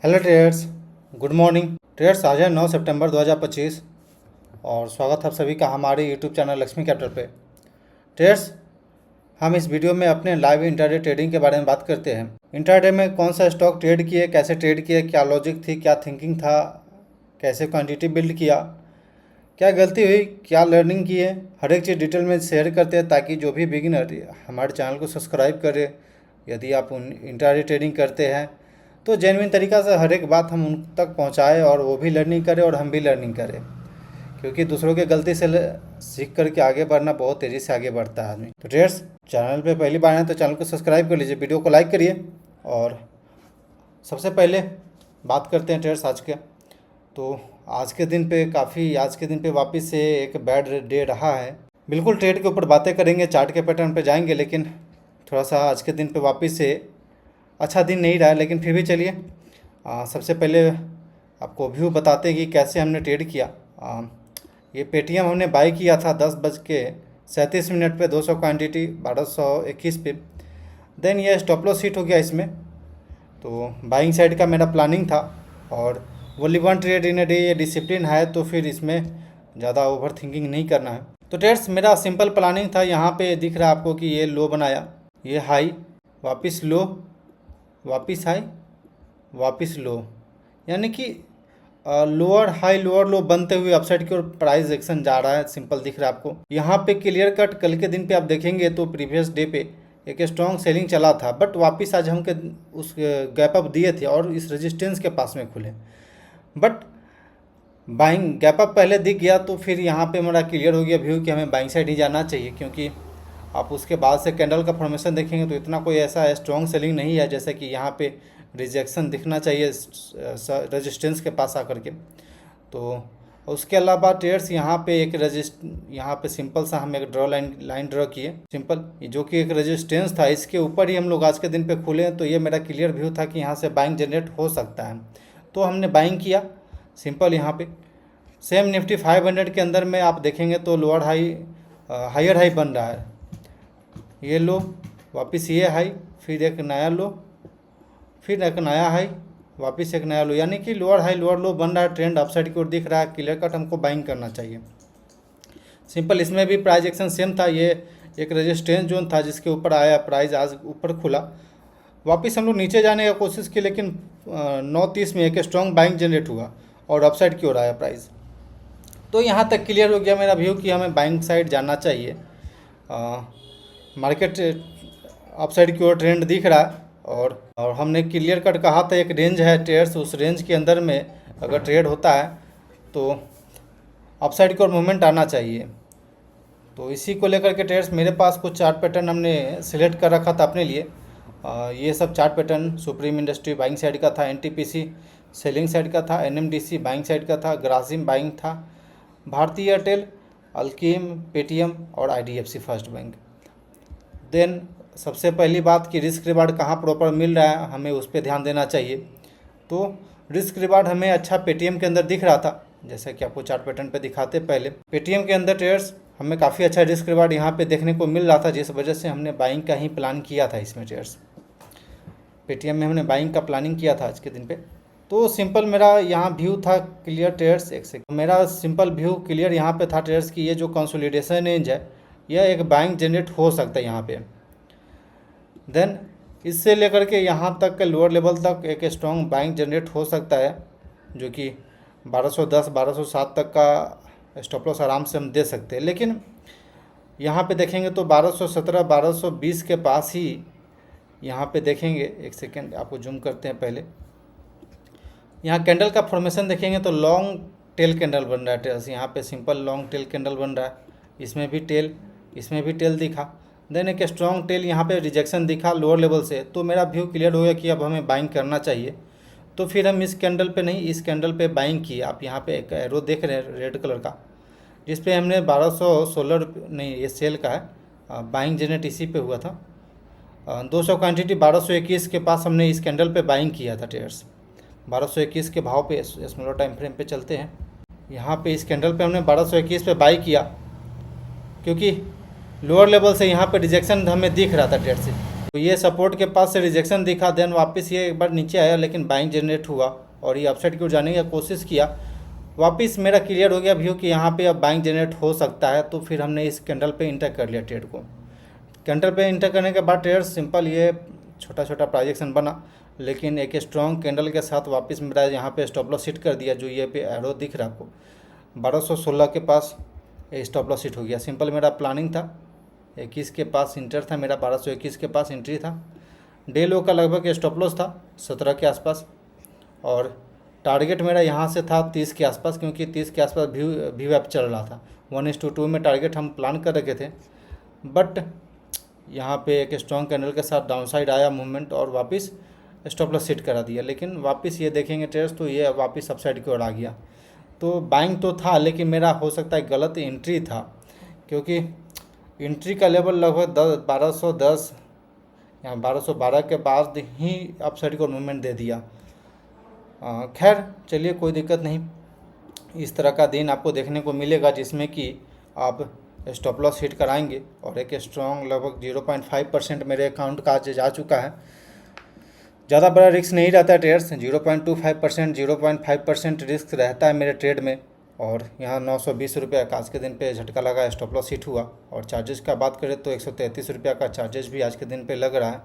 Hello traders, good morning traders. आज है 9 सितंबर 2025 और स्वागत है आप सभी का हमारे यूट्यूब चैनल लक्ष्मी कैपिटल पे। ट्रेडर्स, हम इस वीडियो में अपने लाइव इंट्राडे ट्रेडिंग के बारे में बात करते हैं। इंट्राडे में कौन सा स्टॉक ट्रेड किए, कैसे ट्रेड किए, क्या लॉजिक थी, क्या थिंकिंग था, कैसे क्वान्टिटी बिल्ड किया, क्या गलती हुई, क्या लर्निंग किए, हर एक चीज़ डिटेल में शेयर करते हैं ताकि जो भी बिगिनर हमारे चैनल को सब्सक्राइब करे। यदि आप इंट्राडे ट्रेडिंग करते हैं तो जेन्युइन तरीक़ा से हर एक बात हम उन तक पहुंचाएं और वो भी लर्निंग करें और हम भी लर्निंग करें, क्योंकि दूसरों के गलती से सीख करके आगे बढ़ना बहुत तेज़ी से आगे बढ़ता है आदमी। तो ट्रेडर्स, चैनल पे पहली बार आए तो चैनल को सब्सक्राइब कर लीजिए, वीडियो को लाइक करिए। और सबसे पहले बात करते हैं ट्रेडर्स आज के। तो आज के दिन पे वापस से एक बैड डे रहा है। बिल्कुल ट्रेड के ऊपर बातें करेंगे, चार्ट के पैटर्न पे जाएंगे, लेकिन थोड़ा सा आज के दिन पे वापस से अच्छा दिन नहीं रहा है। लेकिन फिर भी चलिए सबसे पहले आपको व्यू बताते हैं कि कैसे हमने ट्रेड किया। ये पेटीएम हमने बाई किया था 10:37 पे 200 क्वांटिटी 1221 पे। देन ये स्टॉप लॉस हिट हो गया इसमें। तो बाइंग साइड का मेरा प्लानिंग था और only one trade in a day, ये डिसिप्लिन है तो फिर इसमें ज़्यादा ओवर थिंकिंग नहीं करना है। तो ट्रेड्स, मेरा सिंपल प्लानिंग था। यहाँ पे दिख रहा है आपको कि ये लो बनाया, ये हाई, वापस लो, वापस हाई, वापस लो, यानी कि लोअर हाई लोअर लो बनते हुए अपसाइड की ओर प्राइस एक्शन जा रहा है। सिंपल दिख रहा है आपको। यहाँ पे क्लियर कट कल के दिन पे आप देखेंगे तो प्रीवियस डे पे एक स्ट्रॉन्ग सेलिंग चला था, बट वापस आज हम उस गैप अप दिए थे और इस रेजिस्टेंस के पास में खुले। बट बाइंग गैप अप पहले दिख गया तो फिर यहाँ पे मेरा क्लियर हो गया व्यू कि हमें बाइंग साइड ही जाना चाहिए, क्योंकि आप उसके बाद से कैंडल का फॉर्मेशन देखेंगे तो इतना कोई ऐसा स्ट्रॉन्ग सेलिंग नहीं है जैसे कि यहाँ पे रिजेक्शन दिखना चाहिए रेजिस्टेंस के पास आकर के। तो उसके अलावा ट्रेड्स यहाँ पे सिंपल सा हम एक लाइन ड्रॉ किए, सिंपल, जो कि एक रेजिस्टेंस था। इसके ऊपर ही हम लोग आज के दिन पे खुले हैं। तो ये मेरा क्लियर व्यू था कि यहाँ से बाइंग जनरेट हो सकता है, तो हमने बाइंग किया सिंपल। यहाँ पे सेम निफ्टी 500 के अंदर में आप देखेंगे तो लोअर हाई हायर हाई बन रहा है, ये लो, वापस ये हाई, फिर एक नया लो, फिर एक नया हाई, वापस एक नया लो, यानी कि लोअर हाई लोअर लो बन रहा है। ट्रेंड अपसाइड की ओर दिख रहा है। क्लियर कट हमको बाइंग करना चाहिए सिंपल। इसमें भी प्राइस एक्शन सेम था। ये एक रेजिस्टेंस जोन था जिसके ऊपर आया, प्राइस आज ऊपर खुला, वापस हम लोग नीचे जाने की कोशिश की, लेकिन 9:30 में एक स्ट्रॉन्ग बाइंग जनरेट हुआ और अपसाइड की ओर आया प्राइस। तो यहाँ तक क्लियर हो गया मेरा व्यू कि हमें बाइंग साइड जाना चाहिए। मार्केट अपसाइड की ओर ट्रेंड दिख रहा है और हमने क्लियर कट कहा था एक रेंज है ट्रेड्स, उस रेंज के अंदर में अगर ट्रेड होता है तो अपसाइड की ओर मूवमेंट आना चाहिए। तो इसी को लेकर के ट्रेड्स मेरे पास कुछ चार्ट पैटर्न हमने सिलेक्ट कर रखा था अपने लिए। ये सब chart pattern supreme industry buying side का था, एनटीपीसी सेलिंग साइड का था, एनएमडीसी बाइंग साइड का था, ग्रासिम बाइंग था, भारती एयरटेल, अल्कीम, पेटीएम और आईडीएफसी फर्स्ट बैंक। देन सबसे पहली बात कि रिस्क रिवार्ड कहाँ प्रॉपर मिल रहा है, हमें उस पर ध्यान देना चाहिए। तो रिस्क रिवार्ड हमें अच्छा पेटीएम के अंदर दिख रहा था, जैसा कि आपको चार्ट पैटर्न पे दिखाते पहले। पेटीएम के अंदर ट्रेड्स हमें काफ़ी अच्छा रिस्क रिवार्ड यहाँ पे देखने को मिल रहा था, जिस वजह से हमने बाइंग का ही प्लान किया था। इसमें ट्रेड्स पेटीएम में हमने बाइंग का प्लानिंग किया था आज के दिन पे। तो सिंपल मेरा यहाँ व्यू था क्लियर ट्रेड्स। एक सेकंड, मेरा सिंपल व्यू क्लियर यहाँ पे था ट्रेड्स कि ये जो कंसोलिडेशन रेंज है यह एक बाइंग जनरेट हो सकता है यहाँ पे। देन इससे लेकर के यहाँ तक के लोअर लेवल तक एक स्ट्रॉन्ग बाइंग जनरेट हो सकता है, जो कि 1210 1207 तक का स्टॉप लॉस आराम से हम दे सकते हैं। लेकिन यहाँ पे देखेंगे तो 1217 1220 के पास ही यहाँ पे देखेंगे। एक सेकेंड, आपको जूम करते हैं पहले। यहाँ कैंडल का फॉर्मेशन देखेंगे तो लॉन्ग टेल कैंडल बन रहा है ट्रेड्स। यहाँ पे सिंपल लॉन्ग टेल कैंडल बन रहा है, इसमें भी टेल दिखा। देन एक स्ट्रॉन्ग टेल यहाँ पे रिजेक्शन दिखा लोअर लेवल से। तो मेरा व्यू क्लियर हो गया कि अब हमें बाइंग करना चाहिए। तो फिर हम इस कैंडल पे नहीं, इस कैंडल पे बाइंग किए। आप यहाँ पे एक एरो देख रहे हैं रेड कलर का, जिस पे हमने 1216 नहीं, ये सेल का है, बाइंग जनरेट इसी पे हुआ था। 200 क्वान्टिटी 1221 के पास हमने इस कैंडल पे बाइंग किया था ट्रेड्स। 1221 के भाव पे स्मॉलर टाइम फ्रेम पे चलते हैं। यहाँ पे इस कैंडल पे हमने 1221 पे बाई किया, क्योंकि लोअर लेवल से यहाँ पे रिजेक्शन हमें दिख रहा था ट्रेड से। तो ये सपोर्ट के पास से रिजेक्शन दिखा, देन वापस ये एक बार नीचे आया लेकिन बाइंग जनरेट हुआ और ये अपसाइड की ओर जाने की कोशिश किया। वापस मेरा क्लियर हो गया व्यू कि यहाँ पे अब बाइंग जनरेट हो सकता है, तो फिर हमने इस कैंडल पे इंटर कर लिया ट्रेड को। कैंडल पे इंटर करने के बाद ट्रेड सिंपल ये छोटा छोटा प्राइजेक्शन बना, लेकिन एक स्ट्रॉन्ग कैंडल के साथ वापस मेरा यहाँ पे स्टॉप लॉस हिट कर दिया। जो ये पे एरो दिख रहा है आपको 1216 के पास स्टॉप लॉस हिट हो गया। सिंपल मेरा प्लानिंग था 21 के पास इंटर था मेरा, 1221 के पास एंट्री था। डे लो का लगभग स्टॉप लॉस था 17 के आसपास और टारगेट मेरा यहाँ से था 30 के आसपास, क्योंकि 30 के आसपास व्यू ऐप चल रहा था। 1:2 में टारगेट हम प्लान कर रखे थे, बट यहाँ पे एक स्ट्रॉन्ग कैंडल के साथ डाउनसाइड आया मूवमेंट और वापस स्टॉप लॉस सेट करा दिया। लेकिन वापस ये देखेंगे ट्रेड्स तो ये वापस अपसाइड की ओर आ गया। तो बाइंग तो था, लेकिन मेरा हो सकता है गलत एंट्री था, क्योंकि एंट्री का लेवल लगभग 1210 या 1212 के बाद ही अपसाइड को मूवमेंट दे दिया। खैर चलिए कोई दिक्कत नहीं, इस तरह का दिन आपको देखने को मिलेगा जिसमें कि आप स्टॉप लॉस हिट कराएंगे और एक स्ट्रॉन्ग लगभग 0.5% मेरे अकाउंट का आज जा चुका है। ज़्यादा बड़ा रिस्क नहीं रहता है ट्रेड्स, 0.25% 0.5% रिस्क रहता है मेरे ट्रेड में। और यहाँ 920 रुपये का आज के दिन पे झटका लगा, स्टॉप लॉस हिट हुआ। और चार्जेस का बात करें तो 133 रुपये का चार्जेस भी आज के दिन पे लग रहा है।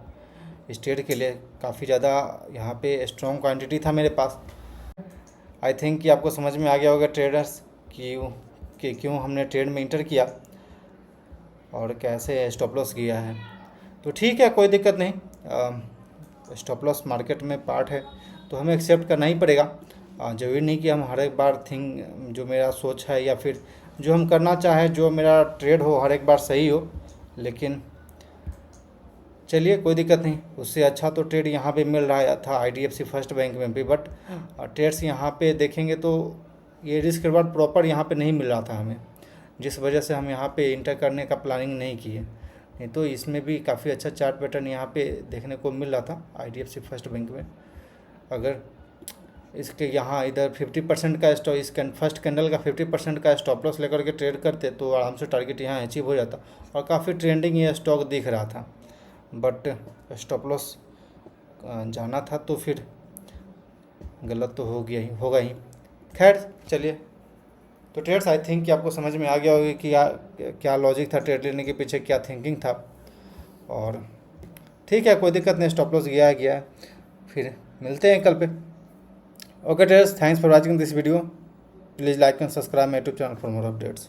इस ट्रेड के लिए काफ़ी ज़्यादा यहाँ पे स्ट्रॉन्ग क्वांटिटी था मेरे पास। आई थिंक कि आपको समझ में आ गया होगा ट्रेडर्स कि क्यों हमने ट्रेड में इंटर किया और कैसे स्टॉप लॉस किया है। तो ठीक है, कोई दिक्कत नहीं, स्टॉप लॉस मार्केट में पार्ट है तो हमें एक्सेप्ट करना ही पड़ेगा। ज़रूरी नहीं कि हम हर एक बार जो मेरा सोच है या फिर जो हम करना चाहें, जो मेरा ट्रेड हो हर एक बार सही हो। लेकिन चलिए कोई दिक्कत नहीं, उससे अच्छा तो ट्रेड यहाँ पे मिल रहा था IDFC फर्स्ट बैंक में भी, बट ट्रेड्स यहाँ पे देखेंगे तो ये रिस्क रिवार्ड प्रॉपर यहाँ पे नहीं मिल रहा था हमें, जिस वजह से हम यहाँ पे इंटर करने का प्लानिंग नहीं किए। नहीं तो इसमें भी काफ़ी अच्छा चार्ट पैटर्न यहाँ पे देखने को मिल रहा था IDFC फर्स्ट बैंक में। अगर इसके यहाँ इधर 50% का इस फर्स्ट कैंडल का 50% का स्टॉप लॉस लेकर के ट्रेड करते तो आराम से टारगेट यहाँ अचीव हो जाता और काफ़ी ट्रेंडिंग ये स्टॉक दिख रहा था। बट स्टॉप लॉस जाना था तो फिर गलत तो होगा ही। खैर चलिए, तो ट्रेड्स आई थिंक कि आपको समझ में आ गया होगा कि क्या लॉजिक था ट्रेड लेने के पीछे, क्या थिंकिंग था। और ठीक है, कोई दिक्कत नहीं, स्टॉप लॉस गया है। फिर मिलते हैं कल पे। Okay trades, thanks for watching this video. Please like and subscribe my YouTube channel for more updates.